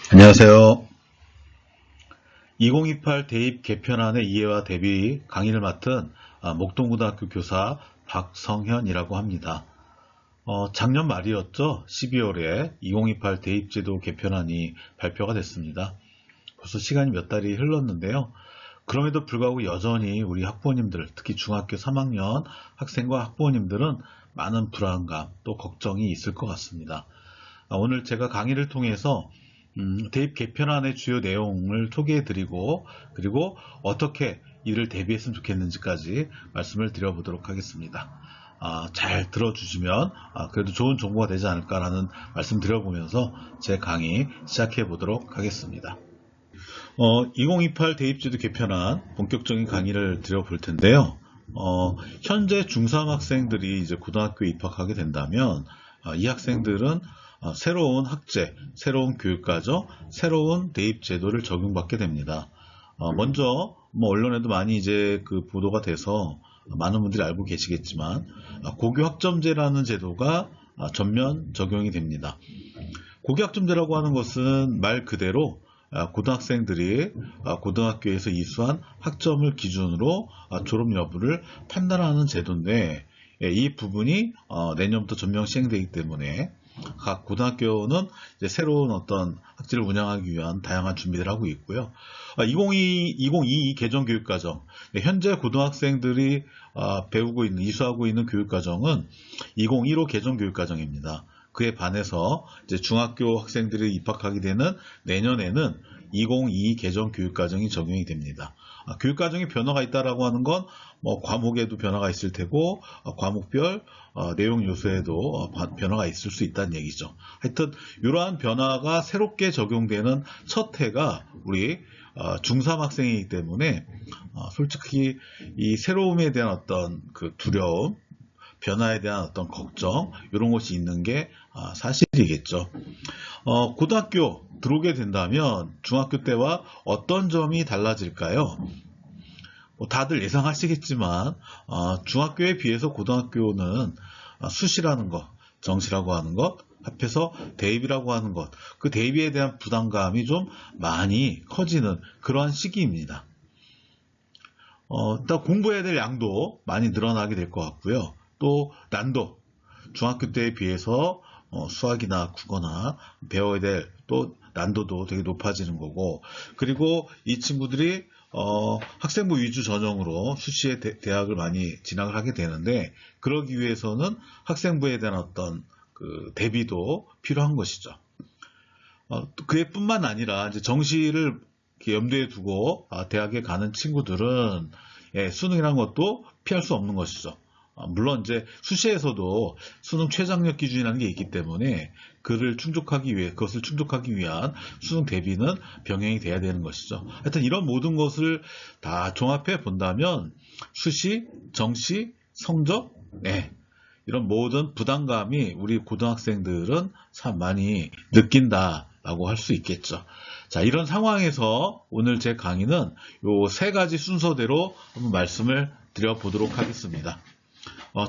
안녕하세요. 2028 대입 개편안의 이해와 대비 강의를 맡은 목동고등학교 교사 박성현이라고 합니다. 작년 말이었죠. 12월에 2028 대입제도 개편안이 발표가 됐습니다. 벌써 시간이 몇 달이 흘렀는데요. 그럼에도 불구하고 여전히 우리 학부모님들, 특히 중학교 3학년 학생과 학부모님들은 많은 불안감 또 걱정이 있을 것 같습니다. 오늘 제가 강의를 통해서 대입 개편안의 주요 내용을 소개해드리고 그리고 어떻게 이를 대비했으면 좋겠는지까지 말씀을 드려보도록 하겠습니다. 잘 들어주시면 그래도 좋은 정보가 되지 않을까라는 말씀 드려보면서 제 강의 시작해 보도록 하겠습니다. 2028 대입제도 개편안 본격적인 강의를 드려볼 텐데요. 현재 중3 학생들이 이제 고등학교에 입학하게 된다면 이 학생들은 새로운 학제, 새로운 교육과정, 새로운 대입 제도를 적용받게 됩니다. 먼저 언론에도 많이 이제 그 보도가 돼서 많은 분들이 알고 계시겠지만 고교학점제라는 제도가 전면 적용이 됩니다. 고교학점제라고 하는 것은 말 그대로 고등학생들이 고등학교에서 이수한 학점을 기준으로 졸업 여부를 판단하는 제도인데 이 부분이 내년부터 전면 시행되기 때문에 각 고등학교는 이제 새로운 어떤 학제를 운영하기 위한 다양한 준비를 하고 있고요. 2022 개정교육과정, 현재 고등학생들이 배우고 있는, 이수하고 있는 교육과정은 2015 개정교육과정입니다. 그에 반해서 이제 중학교 학생들이 입학하게 되는 내년에는 2022 개정교육과정이 적용이 됩니다. 교육과정에 변화가 있다라고 하는 건 과목에도 변화가 있을 테고 과목별 내용 요소에도 변화가 있을 수 있다는 얘기죠. 하여튼 이러한 변화가 새롭게 적용되는 첫 해가 우리 중3 학생이기 때문에 솔직히 이 새로움에 대한 어떤 그 두려움, 변화에 대한 어떤 걱정 이런 것이 있는 게 사실이겠죠. 고등학교 들어오게 된다면 중학교 때와 어떤 점이 달라질까요? 다들 예상하시겠지만 중학교에 비해서 고등학교는 수시라는 것, 정시라고 하는 것, 합해서 대입이라고 하는 것, 그 대입에 대한 부담감이 좀 많이 커지는 그러한 시기입니다. 일단 공부해야 될 양도 많이 늘어나게 될 것 같고요. 또 난도, 중학교 때에 비해서 수학이나 국어나 배워야 될 또 난도도 되게 높아지는 거고, 그리고 이 친구들이 학생부 위주 전형으로 수시에 대학을 많이 진학을 하게 되는데, 그러기 위해서는 학생부에 대한 어떤 그 대비도 필요한 것이죠. 그에 뿐만 아니라 이제 정시를 염두에 두고 대학에 가는 친구들은 수능이라는 것도 피할 수 없는 것이죠. 물론 이제 수시에서도 수능 최장력 기준이라는 게 있기 때문에 그것을 충족하기 위한 수능 대비는 병행이 돼야 되는 것이죠. 하여튼 이런 모든 것을 다 종합해 본다면 수시, 정시, 성적, 이런 모든 부담감이 우리 고등학생들은 참 많이 느낀다라고 할 수 있겠죠. 자, 이런 상황에서 오늘 제 강의는 요 세 가지 순서대로 한번 말씀을 드려보도록 하겠습니다.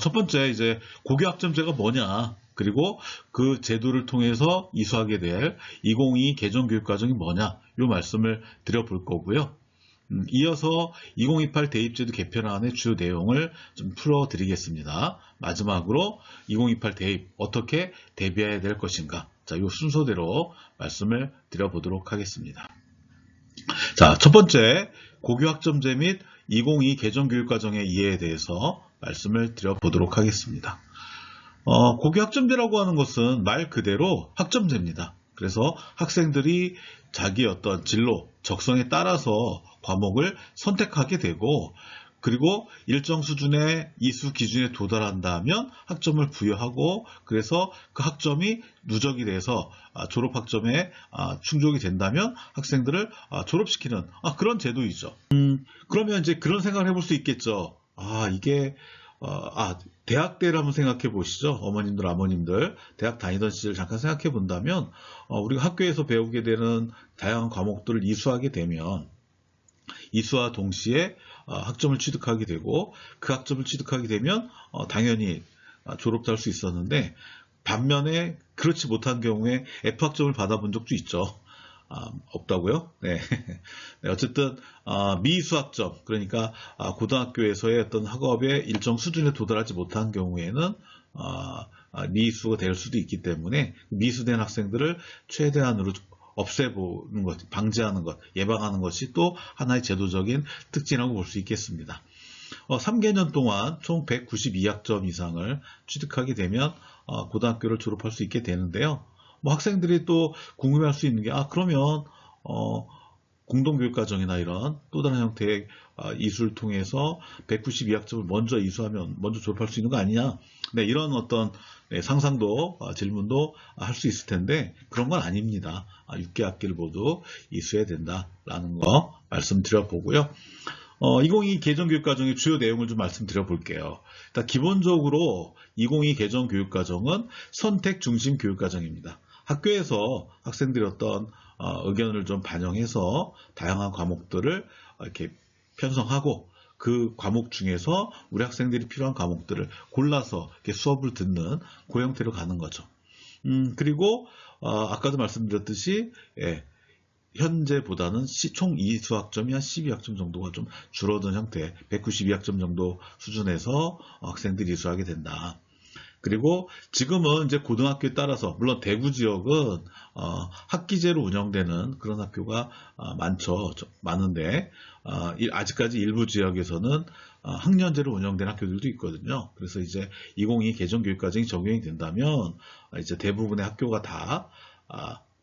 첫 번째, 이제 고교학점제가 뭐냐, 그리고 그 제도를 통해서 이수하게 될 2022 개정교육과정이 뭐냐, 이 말씀을 드려볼 거고요. 이어서 2028 대입제도 개편안의 주요 내용을 좀 풀어드리겠습니다. 마지막으로 2028 대입 어떻게 대비해야 될 것인가, 자, 이 순서대로 말씀을 드려보도록 하겠습니다. 자, 첫 번째, 고교학점제 및 2022 개정교육과정의 이해에 대해서 말씀을 드려보도록 하겠습니다. 고교학점제라고 하는 것은 말 그대로 학점제입니다. 그래서 학생들이 자기 어떤 진로, 적성에 따라서 과목을 선택하게 되고, 그리고 일정 수준의 이수 기준에 도달한다면 학점을 부여하고, 그래서 그 학점이 누적이 돼서 졸업 학점에 충족이 된다면 학생들을 졸업시키는 그런 제도이죠. 그러면 이제 그런 생각을 해볼 수 있겠죠. 이게 대학 때를 한번 생각해 보시죠. 어머님들, 아버님들 대학 다니던 시절 잠깐 생각해 본다면 우리가 학교에서 배우게 되는 다양한 과목들을 이수하게 되면 이수와 동시에 학점을 취득하게 되고, 그 학점을 취득하게 되면 당연히 졸업도 할 수 있었는데, 반면에 그렇지 못한 경우에 F학점을 받아본 적도 있죠. 없다고요? 네. 네, 어쨌든 미수학점, 그러니까 고등학교에서의 어떤 학업의 일정 수준에 도달하지 못한 경우에는 미수가 될 수도 있기 때문에 미수된 학생들을 최대한으로 없애보는 것, 방지하는 것, 예방하는 것이 또 하나의 제도적인 특징이라고 볼 수 있겠습니다. 3개년 동안 총 192학점 이상을 취득하게 되면 고등학교를 졸업할 수 있게 되는데요. 뭐 학생들이 또 궁금해할 수 있는 게 그러면 공동교육과정이나 이런 또 다른 형태의 이수를 통해서 192학점을 먼저 이수하면 먼저 졸업할 수 있는 거 아니냐? 네, 이런 어떤 상상도 질문도 할 수 있을 텐데 그런 건 아닙니다. 6개 학기를 모두 이수해야 된다라는 거 말씀드려 보고요. 2022 개정교육과정의 주요 내용을 좀 말씀드려 볼게요. 일단 기본적으로 2022 개정교육과정은 선택 중심 교육과정입니다. 학교에서 학생들이 어떤 의견을 좀 반영해서 다양한 과목들을 이렇게 편성하고 그 과목 중에서 우리 학생들이 필요한 과목들을 골라서 이렇게 수업을 듣는 그 형태로 가는 거죠. 그리고 아까도 말씀드렸듯이 현재보다는 총 이수학점이 한 12학점 정도가 좀 줄어든 형태, 192학점 정도 수준에서 학생들이 이수하게 된다. 그리고 지금은 이제 고등학교에 따라서 물론 대구 지역은 학기제로 운영되는 그런 학교가 많은데 아직까지 일부 지역에서는 학년제로 운영된 학교들도 있거든요. 그래서 이제 2022 개정교육과정이 적용이 된다면 이제 대부분의 학교가 다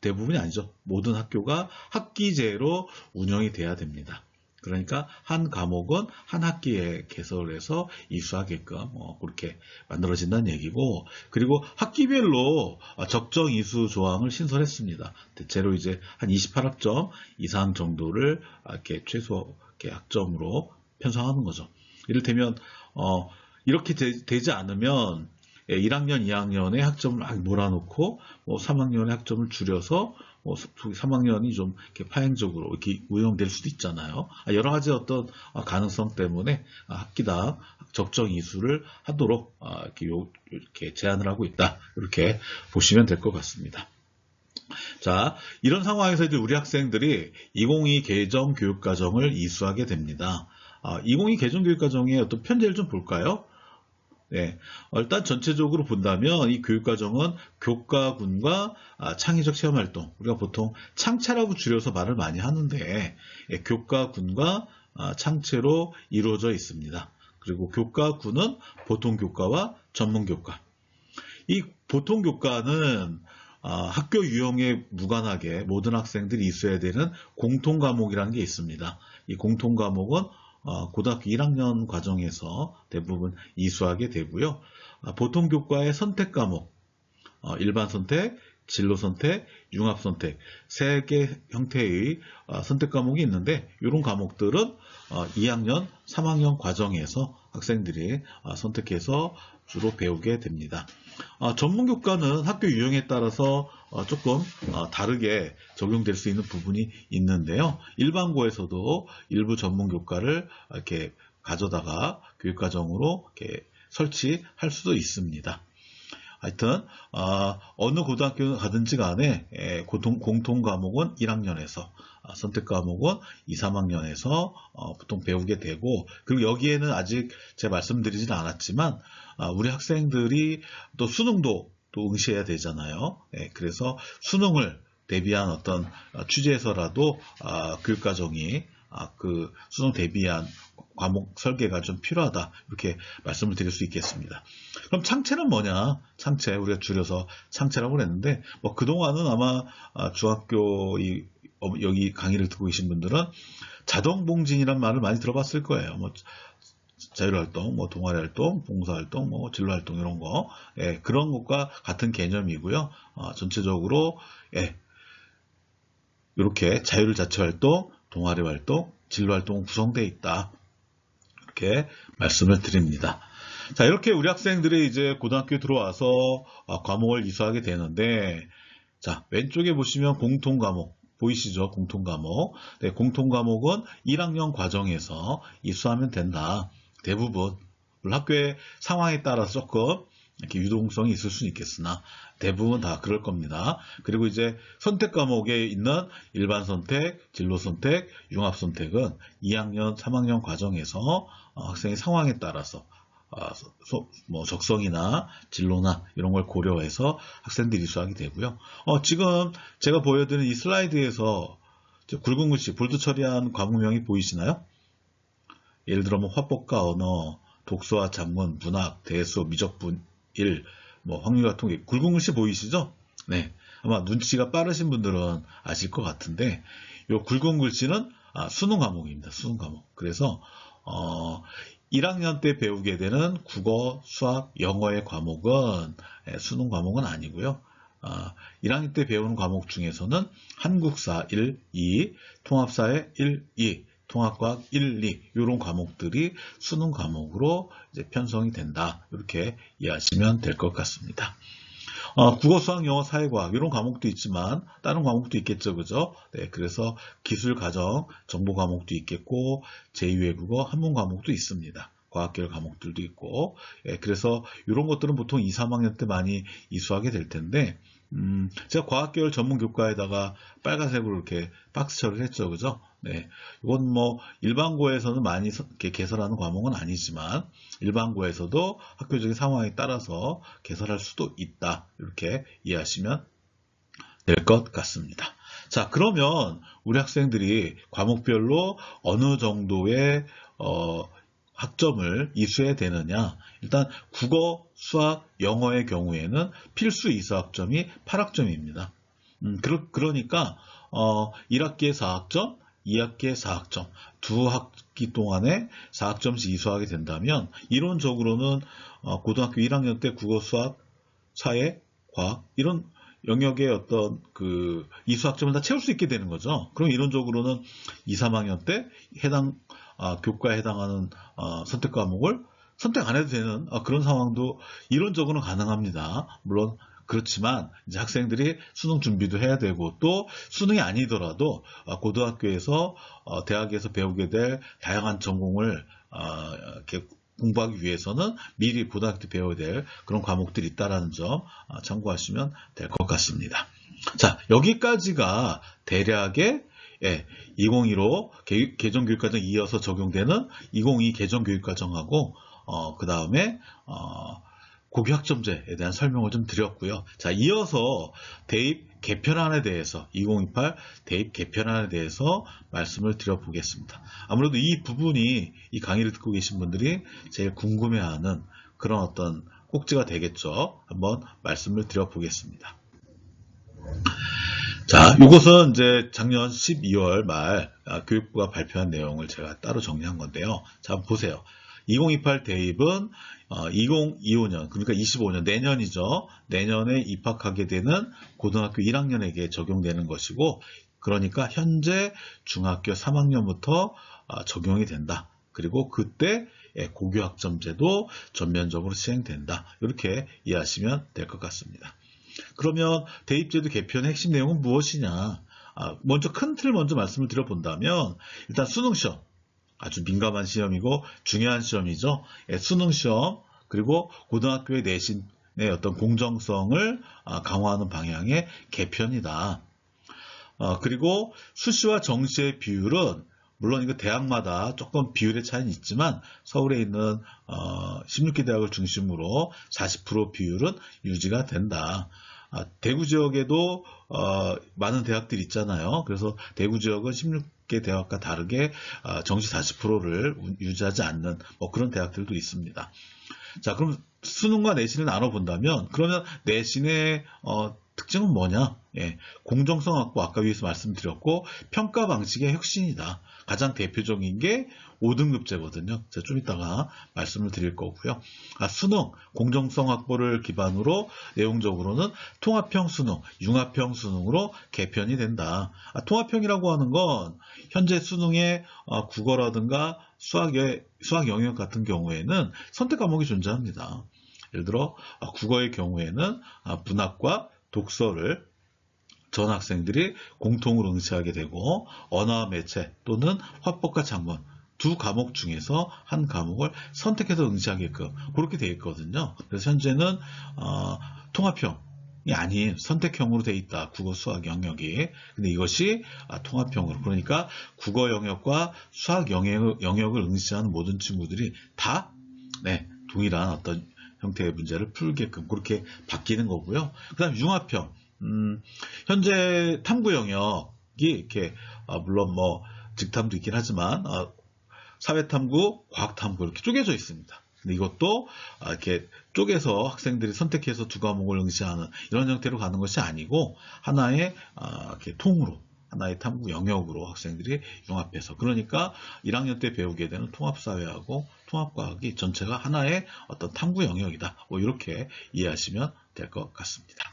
대부분이 아니죠. 모든 학교가 학기제로 운영이 돼야 됩니다. 그러니까 한 과목은 한 학기에 개설을 해서 이수하게끔 그렇게 만들어진다는 얘기고, 그리고 학기별로 적정 이수 조항을 신설했습니다. 대체로 이제 한 28학점 이상 정도를 이렇게 최소 학점으로 편성하는 거죠. 이를테면 이렇게 되지 않으면 1학년, 2학년의 학점을 막 몰아놓고 3학년의 학점을 줄여서 3학년이 좀 이렇게 파행적으로 이렇게 운영될 수도 있잖아요. 여러 가지 어떤 가능성 때문에 학기당 적정 이수를 하도록 이렇게 제안을 하고 있다. 이렇게 보시면 될 것 같습니다. 자, 이런 상황에서 이제 우리 학생들이 2022 개정 교육과정을 이수하게 됩니다. 2022 개정 교육과정의 어떤 편제를 좀 볼까요? 네, 일단 전체적으로 본다면 이 교육과정은 교과군과 창의적 체험활동, 우리가 보통 창체라고 줄여서 말을 많이 하는데 교과군과 창체로 이루어져 있습니다. 그리고 교과군은 보통교과와 전문교과. 이 보통교과는 학교 유형에 무관하게 모든 학생들이 이수해야 되는 공통과목이라는 게 있습니다. 이 공통과목은 고등학교 1학년 과정에서 대부분 이수하게 되고요. 보통 교과의 선택 과목, 일반 선택, 진로 선택, 융합 선택, 3개 형태의 선택 과목이 있는데 이런 과목들은 2학년, 3학년 과정에서 학생들이 선택해서 주로 배우게 됩니다. 전문교과는 학교 유형에 따라서 조금 다르게 적용될 수 있는 부분이 있는데요. 일반고에서도 일부 전문교과를 이렇게 가져다가 교육과정으로 이렇게 설치할 수도 있습니다. 하여튼 어느 고등학교 가든지 간에 공통 과목은 1학년에서 선택 과목은 2, 3학년에서 보통 배우게 되고, 그리고 여기에는 아직 제가 말씀드리지는 않았지만 우리 학생들이 또 수능도 또 응시해야 되잖아요. 그래서 수능을 대비한 어떤 취지에서라도 교육과정이 그 수능 대비한 과목 설계가 좀 필요하다, 이렇게 말씀을 드릴 수 있겠습니다. 그럼 창체는 뭐냐? 창체, 우리가 줄여서 창체라고 그랬는데 그동안은 아마 중학교 여기 강의를 듣고 계신 분들은 자동봉진이란 말을 많이 들어봤을 거예요. 자율활동, 동아리활동, 봉사활동, 진로활동 이런 거, 그런 것과 같은 개념이고요. 전체적으로 이렇게 자율자치활동, 동아리활동, 진로활동 구성되어 있다, 이렇게 말씀을 드립니다. 자, 이렇게 우리 학생들이 이제 고등학교에 들어와서 과목을 이수하게 되는데, 자, 왼쪽에 보시면 공통과목 보이시죠? 공통과목. 네, 공통과목은 1학년 과정에서 이수하면 된다. 대부분, 물론 학교의 상황에 따라서 조금 이렇게 유동성이 있을 수는 있겠으나 대부분 다 그럴 겁니다. 그리고 이제 선택 과목에 있는 일반 선택, 진로 선택, 융합 선택은 2학년, 3학년 과정에서 학생의 상황에 따라서 뭐 적성이나 진로나 이런 걸 고려해서 학생들이 수학이 되고요. 지금 제가 보여드린 이 슬라이드에서 굵은 글씨, 볼드 처리한 과목명이 보이시나요? 예를 들어 뭐 화법과 언어, 독서와 작문, 문학, 대수, 미적분 1, 뭐 확률과 통계, 굵은 글씨 보이시죠? 네, 아마 눈치가 빠르신 분들은 아실 것 같은데 이 굵은 글씨는 수능 과목입니다. 수능 과목. 그래서 1학년 때 배우게 되는 국어, 수학, 영어의 과목은 수능 과목은 아니고요. 1학년 때 배우는 과목 중에서는 한국사 1, 2, 통합사회 1, 2, 통합과학 1, 2 이런 과목들이 수능 과목으로 이제 편성이 된다. 이렇게 이해하시면 될 것 같습니다. 국어, 수학, 영어, 사회과학 이런 과목도 있지만 다른 과목도 있겠죠, 그죠? 네, 그래서 기술, 가정, 정보 과목도 있겠고 제2외국어, 한문 과목도 있습니다. 과학계열 과목들도 있고, 그래서 이런 것들은 보통 2, 3학년 때 많이 이수하게 될 텐데, 제가 과학계열 전문 교과에다가 빨간색으로 이렇게 박스 처리를 했죠, 그죠? 네, 이건 뭐 일반고에서는 많이 이렇게 개설하는 과목은 아니지만 일반고에서도 학교적인 상황에 따라서 개설할 수도 있다. 이렇게 이해하시면 될 것 같습니다. 자, 그러면 우리 학생들이 과목별로 어느 정도의 학점을 이수해야 되느냐? 일단 국어, 수학, 영어의 경우에는 필수 이수학점이 8학점입니다. 그러니까 1학기에 4학점, 2학기에 4학점, 두 학기 동안에 4학점씩 이수하게 된다면 이론적으로는 고등학교 1학년 때 국어, 수학, 사회, 과학 이런 영역의 어떤 그 이수학점을 다 채울 수 있게 되는 거죠. 그럼 이론적으로는 2, 3학년 때 해당 교과에 해당하는 선택 과목을 선택 안 해도 되는 그런 상황도 이론적으로는 가능합니다. 물론 그렇지만 이제 학생들이 수능 준비도 해야 되고 또 수능이 아니더라도 고등학교에서 대학에서 배우게 될 다양한 전공을 이렇게 공부하기 위해서는 미리 고등학교 때 배워야 될 그런 과목들이 있다는 점 참고하시면 될 것 같습니다. 자, 여기까지가 대략의 2015 개정교육과정 이어서 적용되는 2022 개정교육과정하고 그 다음에 고교학점제에 대한 설명을 좀 드렸고요. 자, 이어서 대입 개편안에 대해서 2028 대입 개편안에 대해서 말씀을 드려보겠습니다. 아무래도 이 부분이 이 강의를 듣고 계신 분들이 제일 궁금해하는 그런 어떤 꼭지가 되겠죠. 한번 말씀을 드려보겠습니다. 자, 이것은 이제 작년 12월 말 교육부가 발표한 내용을 제가 따로 정리한 건데요. 자, 한번 보세요. 2028 대입은 2025년, 그러니까 25년, 내년이죠. 내년에 입학하게 되는 고등학교 1학년에게 적용되는 것이고, 그러니까 현재 중학교 3학년부터 적용이 된다. 그리고 그때 고교학점제도 전면적으로 시행된다. 이렇게 이해하시면 될 것 같습니다. 그러면 대입제도 개편의 핵심 내용은 무엇이냐? 먼저 큰 틀 먼저 말씀을 드려본다면, 일단 수능시험. 아주 민감한 시험이고 중요한 시험이죠. 수능시험 그리고 고등학교의 내신의 어떤 공정성을 강화하는 방향의 개편이다. 그리고 수시와 정시의 비율은 물론 이거 대학마다 조금 비율의 차이는 있지만 서울에 있는 16개 대학을 중심으로 40% 비율은 유지가 된다. 대구 지역에도 많은 대학들이 있잖아요. 그래서 대구 지역은 16개 대학과 다르게 정시 40%를 유지하지 않는 뭐 그런 대학들도 있습니다. 자, 그럼 수능과 내신을 나눠본다면 그러면 내신의 특징은 뭐냐? 공정성 확보 아까 위에서 말씀드렸고 평가 방식의 혁신이다. 가장 대표적인 게 5등급제거든요. 제가 좀 이따가 말씀을 드릴 거고요. 수능, 공정성 확보를 기반으로 내용적으로는 통합형 수능, 융합형 수능으로 개편이 된다. 통합형이라고 하는 건 현재 수능의 국어라든가 수학 영역 같은 경우에는 선택 과목이 존재합니다. 예를 들어 국어의 경우에는 문학과 독서를 전 학생들이 공통으로 응시하게 되고 언어와 매체 또는 화법과 작문 두 과목 중에서 한 과목을 선택해서 응시하게끔 그렇게 되어 있거든요. 그래서 현재는 통합형 아닌 선택형으로 돼 있다. 국어, 수학 영역이. 근데 이것이 통합형으로. 그러니까 국어 영역과 수학 영역을 응시하는 모든 친구들이 다 네, 동일한 어떤 형태의 문제를 풀게끔 그렇게 바뀌는 거고요. 그 다음 융합형. 현재 탐구 영역이 이렇게 물론 뭐 직탐도 있긴 하지만 사회탐구, 과학탐구 이렇게 쪼개져 있습니다. 근데 이것도 이렇게 쪼개서 학생들이 선택해서 두 과목을 응시하는 이런 형태로 가는 것이 아니고 하나의 이렇게 통으로 하나의 탐구 영역으로 학생들이 융합해서 그러니까 1학년 때 배우게 되는 통합사회하고 통합과학이 전체가 하나의 어떤 탐구 영역이다. 뭐 이렇게 이해하시면 될 것 같습니다.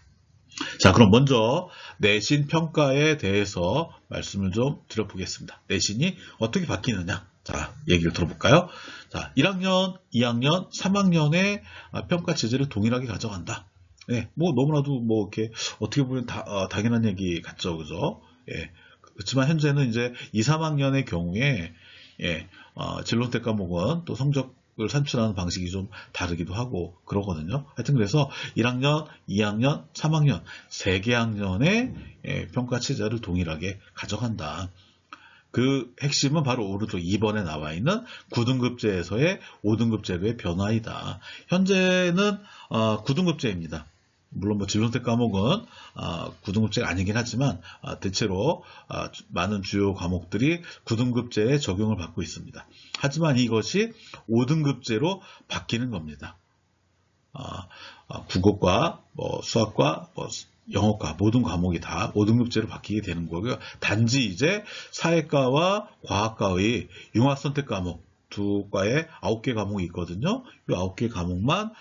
자, 그럼 먼저 내신 평가에 대해서 말씀을 좀 드려보겠습니다. 내신이 어떻게 바뀌느냐? 자, 얘기를 들어볼까요? 자, 1학년, 2학년, 3학년의 평가 체제를 동일하게 가져간다. 네, 뭐 너무나도 뭐 이렇게 어떻게 보면 당연한 얘기 같죠, 그죠? 예. 그렇지만 현재는 이제 2, 3학년의 경우에 진로선택 과목은 또 성적을 산출하는 방식이 좀 다르기도 하고 그러거든요. 하여튼 그래서 1학년, 2학년, 3학년 3개 학년의 평가 체제를 동일하게 가져간다. 그 핵심은 바로 오른쪽 2번에 나와 있는 9등급제에서의 5등급제로의 변화이다. 현재는 9등급제입니다. 물론 뭐 진로선택 과목은 9등급제가 아니긴 하지만 대체로 많은 주요 과목들이 9등급제에 적용을 받고 있습니다. 하지만 이것이 5등급제로 바뀌는 겁니다. 국어과 뭐 수학과 뭐 영어과 모든 과목이 다 5등급제로 바뀌게 되는 거고요. 단지 이제 사회과와 과학과의 융합선택 과목 두 과에 9개 과목이 있거든요. 이 9개 과목만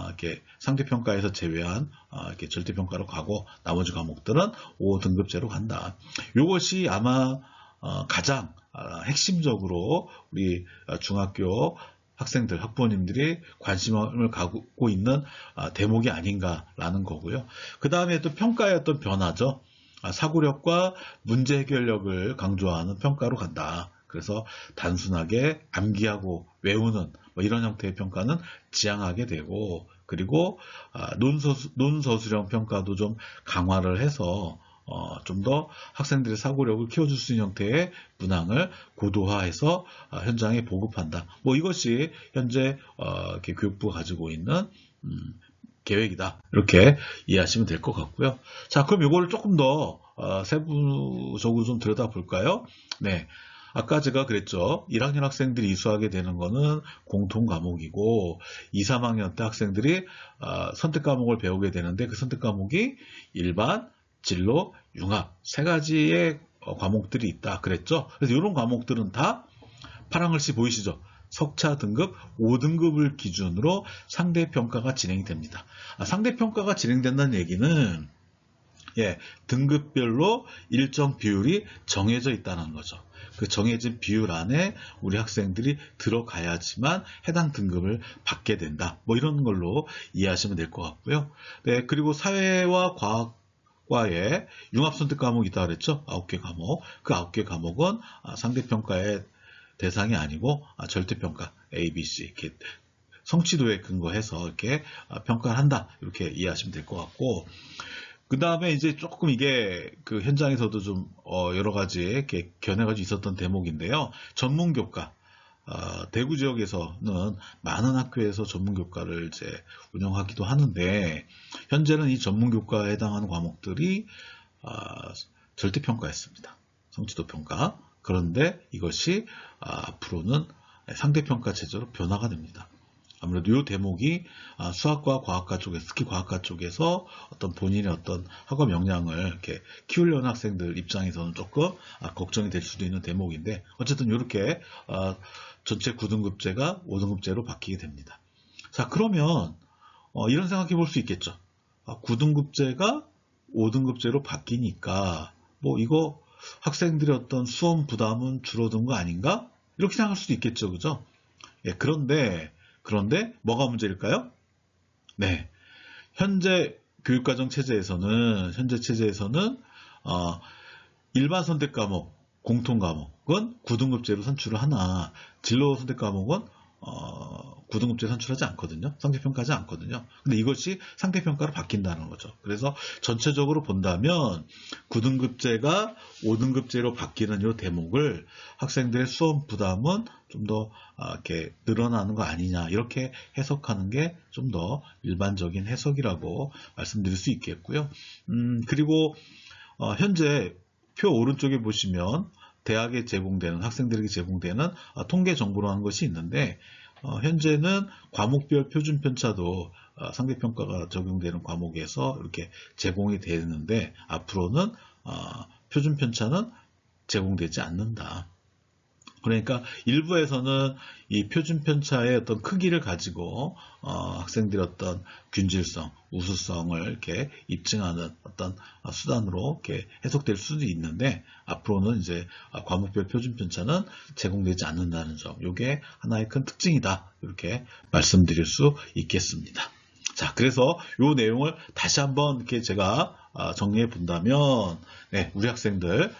이렇게 상대평가에서 제외한 이렇게 절대평가로 가고 나머지 과목들은 5등급제로 간다. 이것이 아마 가장 핵심적으로 우리 중학교 학생들, 학부모님들이 관심을 갖고 있는 대목이 아닌가라는 거고요. 그 다음에 또 평가의 어떤 변화죠. 사고력과 문제 해결력을 강조하는 평가로 간다. 그래서 단순하게 암기하고 외우는 뭐 이런 형태의 평가는 지양하게 되고 그리고 논서술형 평가도 좀 강화를 해서 좀 더 학생들의 사고력을 키워줄 수 있는 형태의 문항을 고도화해서 현장에 보급한다. 뭐 이것이 현재 이렇게 교육부가 가지고 있는 계획이다. 이렇게 이해하시면 될 것 같고요. 자, 그럼 이거를 조금 더 세부적으로 좀 들여다볼까요? 네. 아까 제가 그랬죠. 1학년 학생들이 이수하게 되는 거는 공통 과목이고 2, 3학년 때 학생들이 선택 과목을 배우게 되는데 그 선택 과목이 일반, 진로, 융합 세 가지의 과목들이 있다 그랬죠. 그래서 이런 과목들은 다 파란 글씨 보이시죠? 석차 등급 5등급을 기준으로 상대평가가 진행이 됩니다. 상대평가가 진행된다는 얘기는 등급별로 일정 비율이 정해져 있다는 거죠. 그 정해진 비율 안에 우리 학생들이 들어가야지만 해당 등급을 받게 된다. 뭐 이런 걸로 이해하시면 될 것 같고요. 네, 그리고 사회와 과학과에 융합선택 과목이 있다고 그랬죠. 9개 과목. 그 9개 과목은 상대평가의 대상이 아니고 절대평가 A, B, C 이렇게 성취도에 근거해서 이렇게 평가를 한다. 이렇게 이해하시면 될 것 같고 그 다음에 이제 조금 이게 그 현장에서도 좀 여러 가지 이렇게 견해가 있었던 대목인데요. 전문교과 대구 지역에서는 많은 학교에서 전문교과를 이제 운영하기도 하는데 현재는 이 전문교과에 해당하는 과목들이 절대평가였습니다. 성취도 평가. 그런데 이것이 앞으로는 상대평가 체제로 변화가 됩니다. 아무래도 이 대목이 수학과 과학과 쪽에서, 특히 과학과 쪽에서 어떤 본인의 어떤 학업 역량을 이렇게 키우려는 학생들 입장에서는 조금 걱정이 될 수도 있는 대목인데, 어쨌든 이렇게 전체 9등급제가 5등급제로 바뀌게 됩니다. 자, 그러면 이런 생각해 볼 수 있겠죠. 9등급제가 5등급제로 바뀌니까 뭐 이거 학생들의 어떤 수험 부담은 줄어든 거 아닌가? 이렇게 생각할 수도 있겠죠. 그죠? 그런데 뭐가 문제일까요? 네. 현재 교육과정 체제에서는, 일반 선택 과목, 공통 과목은 9등급제로 산출을 하나, 진로 선택 과목은 9등급제 산출하지 않거든요. 상대평가하지 않거든요. 근데 이것이 상대평가로 바뀐다는 거죠. 그래서 전체적으로 본다면 9등급제가 5등급제로 바뀌는 이 대목을 학생들의 수업 부담은 좀 더 이렇게 늘어나는 거 아니냐, 이렇게 해석하는 게 좀 더 일반적인 해석이라고 말씀드릴 수 있겠고요. 그리고 현재 표 오른쪽에 보시면 대학에 제공되는, 학생들에게 제공되는 통계 정보로 하는 것이 있는데, 현재는 과목별 표준 편차도 상대평가가 적용되는 과목에서 이렇게 제공이 되는데, 앞으로는 표준 편차는 제공되지 않는다. 그러니까 일부에서는 이 표준 편차의 어떤 크기를 가지고 학생들의 어떤 균질성, 우수성을 이렇게 입증하는 어떤 수단으로 이렇게 해석될 수도 있는데, 앞으로는 이제 과목별 표준 편차는 제공되지 않는다는 점, 이게 하나의 큰 특징이다, 이렇게 말씀드릴 수 있겠습니다. 자, 그래서 이 내용을 다시 한번 이렇게 제가 정리해 본다면, 네, 우리 학생들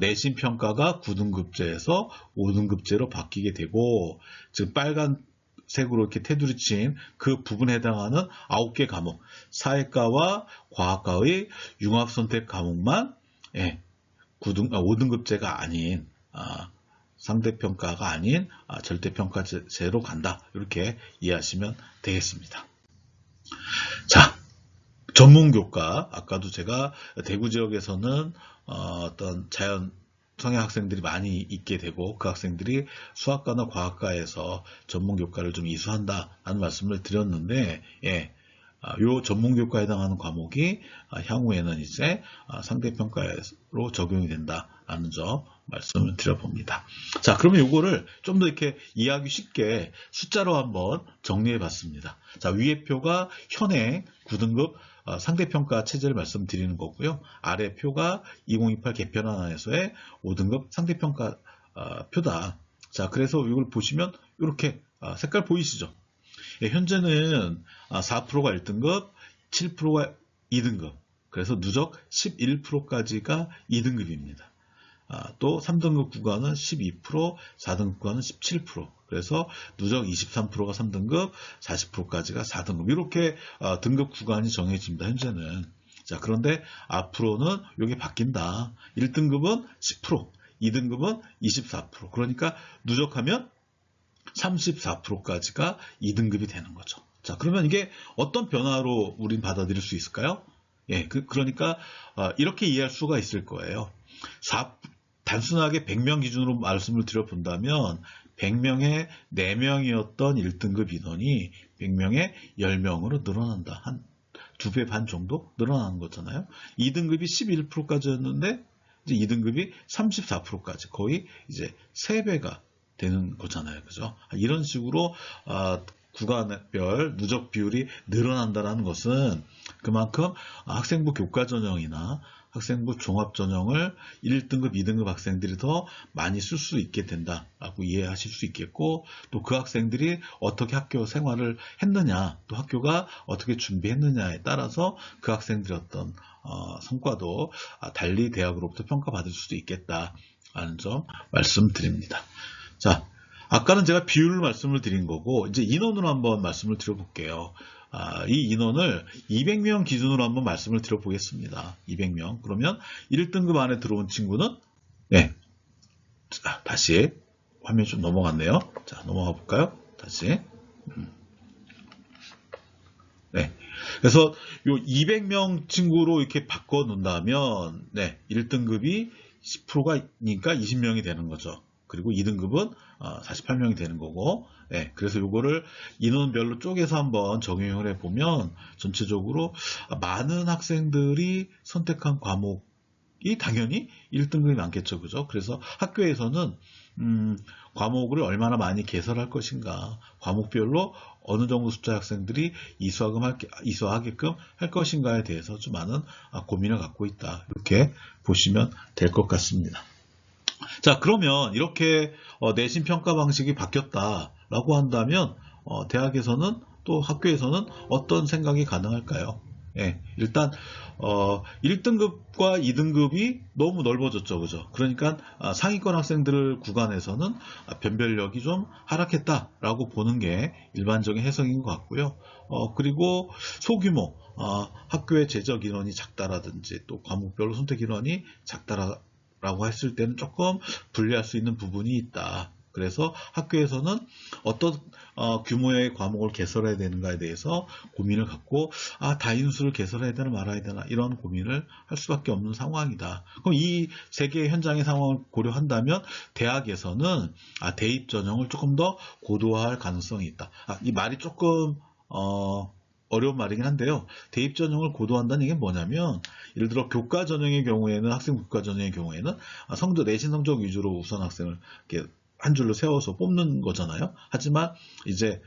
내신 평가가 9등급제에서 5등급제로 바뀌게 되고, 지금 빨간색으로 이렇게 테두리 친 그 부분에 해당하는 9개 과목, 사회과와 과학과의 융합선택 과목만 5등급제가 아닌, 상대평가가 아닌 절대평가제로 간다, 이렇게 이해하시면 되겠습니다. 자, 전문교과, 아까도 제가 대구 지역에서는 어떤 자연 성향 학생들이 많이 있게 되고, 그 학생들이 수학과나 과학과에서 전문교과를 좀 이수한다라는 말씀을 드렸는데, 요 전문교과에 해당하는 과목이 향후에는 이제 상대평가로 적용이 된다라는 점 말씀을 드려봅니다. 자, 그러면 요거를 좀 더 이렇게 이해하기 쉽게 숫자로 한번 정리해 봤습니다. 자, 위에 표가 현행 9등급 상대평가 체제를 말씀드리는 거고요. 아래 표가 2028 개편안에서의 5등급 상대평가 표다. 자, 그래서 이걸 보시면 이렇게 색깔 보이시죠? 현재는 4%가 1등급, 7%가 2등급, 그래서 누적 11%까지가 2등급입니다. 또 3등급 구간은 12%, 4등급 구간은 17%, 그래서 누적 23%가 3등급, 40%까지가 4등급, 이렇게 등급 구간이 정해집니다. 현재는. 자, 그런데 앞으로는 이게 바뀐다. 1등급은 10%, 2등급은 24%, 그러니까 누적하면 34%까지가 2등급이 되는 거죠. 자, 그러면 이게 어떤 변화로 우린 받아들일 수 있을까요? 그러니까 이렇게 이해할 수가 있을 거예요. 단순하게 100명 기준으로 말씀을 드려본다면 100명에 4명이었던 1등급 인원이 100명에 10명으로 늘어난다. 한 2배 반 정도 늘어나는 거잖아요. 2등급이 11%까지였는데 이제 2등급이 34%까지, 거의 이제 3배가 되는 거잖아요. 그죠? 이런 식으로 구간별 누적 비율이 늘어난다는 것은 그만큼 학생부 교과 전형이나 학생부 종합 전형을 1등급, 2등급 학생들이 더 많이 쓸 수 있게 된다라고 이해하실 수 있겠고, 또 그 학생들이 어떻게 학교 생활을 했느냐, 또 학교가 어떻게 준비했느냐에 따라서 그 학생들의 어떤 성과도 달리 대학으로부터 평가받을 수도 있겠다라는 점 말씀드립니다. 자, 아까는 제가 비율을 말씀을 드린 거고, 이제 인원으로 한번 말씀을 드려볼게요. 이 인원을 200명 기준으로 한번 말씀을 드려보겠습니다. 200명. 그러면 1등급 안에 들어온 친구는, 자, 다시 화면이 좀 넘어갔네요. 자, 넘어가 볼까요? 다시. 그래서 요 200명 친구로 이렇게 바꿔 놓는다면, 1등급이 10%가니까 20명이 되는 거죠. 그리고 2등급은 48명이 되는 거고, 그래서 이거를 인원별로 쪼개서 한번 적용을 해보면 전체적으로 많은 학생들이 선택한 과목이 당연히 1등급이 많겠죠. 그죠? 그래서 학교에서는 과목을 얼마나 많이 개설할 것인가, 과목별로 어느 정도 숫자 학생들이 이수하게끔 할 것인가에 대해서 좀 많은 고민을 갖고 있다, 이렇게 보시면 될 것 같습니다. 자, 그러면 이렇게 내신 평가 방식이 바뀌었다라고 한다면 대학에서는, 또 학교에서는 어떤 생각이 가능할까요? 예, 일단 1등급과 2등급이 너무 넓어졌죠. 그죠? 그러니까 상위권 학생들 구간에서는 변별력이 좀 하락했다라고 보는 게 일반적인 해석인 것 같고요. 그리고 소규모 학교의 재적 인원이 작다라든지 또 과목별로 선택 인원이 작다라고 했을 때는 조금 불리할 수 있는 부분이 있다. 그래서 학교에서는 어떤 규모의 과목을 개설해야 되는가에 대해서 고민을 갖고 다인수를 개설해야 되나 말아야 되나 이런 고민을 할 수밖에 없는 상황이다. 그럼 이 세계 현장의 상황을 고려한다면 대학에서는 대입 전형을 조금 더 고도화할 가능성이 있다. 이 말이 조금 어려운 말이긴 한데요. 대입 전형을 고도한다는 게 뭐냐면 예를 들어 교과 전형의 경우에는 학생 교과 전형의 경우에는 내신 성적 위주로 우선 학생을 이렇게 한 줄로 세워서 뽑는 거잖아요. 하지만 이제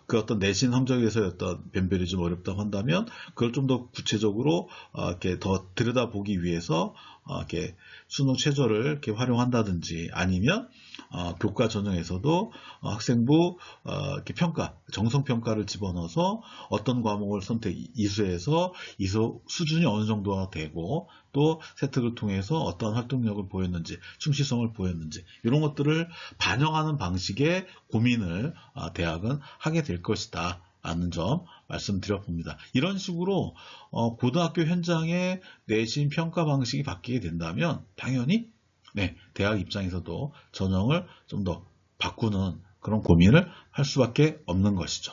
그 어떤 내신 성적에서의 어떤 변별이 좀 어렵다고 한다면 그걸 좀 더 구체적으로 이렇게 더 들여다보기 위해서 이렇게 수능 최저를 이렇게 활용한다든지 아니면 교과 전형에서도 학생부 이렇게 평가, 정성 평가를 집어넣어서 어떤 과목을 이수해서 이수 수준이 어느 정도가 되고 또 세특을 통해서 어떤 활동력을 보였는지, 충실성을 보였는지 이런 것들을 반영하는 방식의 고민을 대학은 하게 될 것이다. 라는 점 말씀드려봅니다. 이런 식으로 고등학교 현장의 내신 평가 방식이 바뀌게 된다면 당연히 대학 입장에서도 전형을 좀 더 바꾸는 그런 고민을 할 수밖에 없는 것이죠.